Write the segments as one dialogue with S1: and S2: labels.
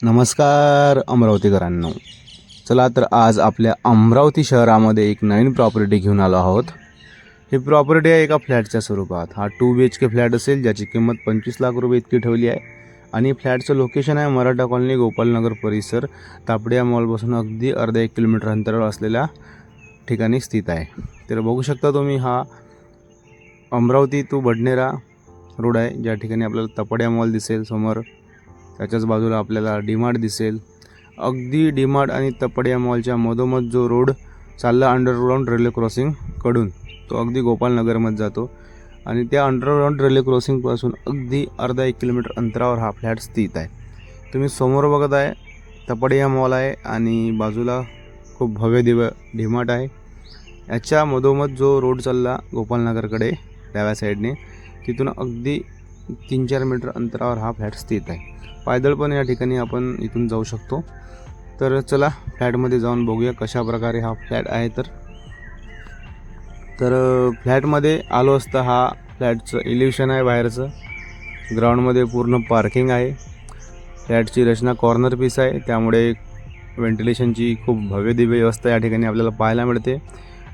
S1: नमस्कार अमरावतीकरांनो. चला तर आज आपल्या अमरावती शहरामध्ये एक नवीन प्रॉपर्टी घेऊन आलो आहोत. ही प्रॉपर्टी आहे एका फ्लॅटच्या स्वरूपात. हा 2 BHK फ्लॅट असेल, ज्याची किंमत 25 लाख रुपये इतकी ठेवली आहे. आणि फ्लॅटचं लोकेशन आहे मराठा कॉलनी, गोपालनगर परिसर, तापडिया मॉलपासून अगदी अर्धा 1 किलोमीटर अंतरावर असलेल्या ठिकाणी स्थित आहे. तर बघू शकता तुम्ही, हा अमरावती टू बडनेरा रोड आहे, ज्या ठिकाणी आपल्याला तापडिया मॉल दिसेल समोर. त्याच्याच बाजूला आपल्याला डीमार्ट दिसेल. अगदी डीमार्ट आणि तापडिया मॉलच्या मधोमध जो रोड चालला अंडरग्राऊंड रेल्वे क्रॉसिंग कडून, तो अगदी गोपालनगरमध्ये जातो. आणि त्या अंडरग्राऊंड रेल्वे क्रॉसिंगपासून अगदी अर्धा 1 किलोमीटर अंतरावर हा फ्लॅट स्थित आहे. तुम्ही समोर बघत आहे तापडिया मॉल आहे आणि बाजूला खूप भव्य दिव्य डीमार्ट आहे. याच्या मधोमध जो रोड चालला गोपालनगरकडे डाव्या साईडने, तिथून अगदी 3-4 मीटर अंतरावर हा फ्लॅट स्थित आहे. पायदळ पण या ठिकाणी आपण इथून जाऊ शकतो. तर चला फ्लॅटमध्ये जाऊन बघूया कशा प्रकारे हा फ्लॅट आहे. तर फ्लॅटमध्ये आलो असता हा फ्लॅटचं एलिव्हेशन आहे. बाहेरचं ग्राउंडमध्ये पूर्ण पार्किंग आहे. फ्लॅटची रचना कॉर्नर पीस आहे, त्यामुळे व्हेंटिलेशनची खूप भव्य दिव्य व्यवस्था या ठिकाणी आपल्याला पाहायला मिळते.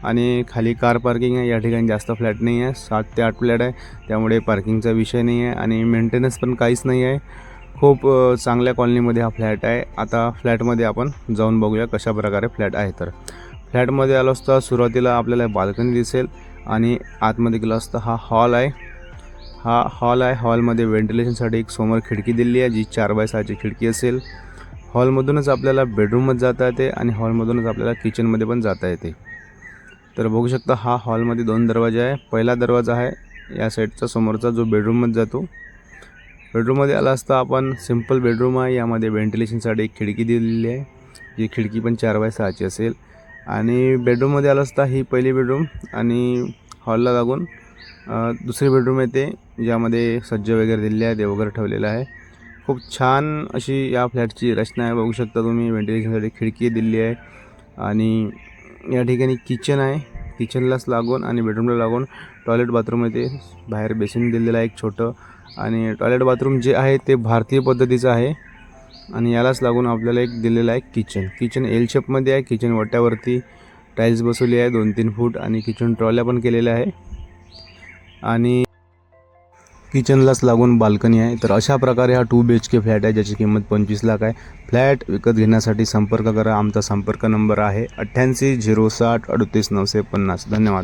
S1: आणि खाली कार पार्किंग आहे. या ठिकाणी जास्त फ्लॅट नाही आहे, 7 ते 8 फ्लॅट आहे, त्यामुळे पार्किंगचा विषय नाही आहे. आणि मेंटेनन्स पण काहीच नाही आहे. खूप चांगल्या कॉलनीमध्ये हा फ्लॅट आहे. आता फ्लॅटमध्ये आपण जाऊन बघूया कशा प्रकारे फ्लॅट आहे. तर फ्लॅटमध्ये आलो असता सुरुवातीला आपल्याला बाल्कनी दिसेल आणि आतमध्ये गेलो असता हा हॉल आहे. हा हॉल आहे. हॉलमध्ये व्हेंटिलेशनसाठी एक समोर खिडकी दिली आहे, जी 4x6ची खिडकी असेल. हॉलमधूनच आपल्याला बेडरूममध्ये जाता येते आणि हॉलमधूनच आपल्याला किचनमध्ये पण जाता येते. तर बघू शकता हा हॉलमध्ये 2 दरवाजे आहे. पहिला दरवाजा आहे या साईडचा समोरचा, जो बेडरूममध्ये जातो. बेडरूममध्ये आला असता आपण सिंपल बेडरूम आहे. यामध्ये व्हेंटिलेशनसाठी एक खिडकी दिलेली आहे, जी खिडकी पण 4x6ची असेल. आणि बेडरूममध्ये आला असता ही पहिली बेडरूम आणि हॉलला लागून दुसरी बेडरूम येते, ज्यामध्ये सज्ज वगैरे दिलेले आहे, ते वगैरे ठेवलेलं आहे. खूप छान अशी या फ्लॅटची रचना आहे. बघू शकता तुम्ही, व्हेंटिलेशनसाठी खिडकी दिलेली आहे. आणि या ठिकाणी किचन आहे. किचनलाच लागून आणि बेडरूमला लागून टॉयलेट बाथरूम येते. बाहेर बेसिन दिलेलं आहे एक छोटं. आणि टॉयलेट बाथरूम जे आहे ते भारतीय पद्धतीचं आहे. आणि यालाच लागून आपल्याला एक दिलेलं आहे किचन एल शेपमध्ये आहे. किचन वट्यावरती टाईल्स बसवली आहे 2-3 फूट, आणि किचन ट्रॉल्या पण केलेल्या आहे. आणि किचनलाच लागून बाल्कनी आहे. तर अशा प्रकारे हा 2 BHK फ्लॅट आहे, ज्याची किंमत 25 लाख आहे. फ्लॅट विकत घेण्यासाठी संपर्क करा. आमचा संपर्क नंबर आहे 88 060 38 950. धन्यवाद.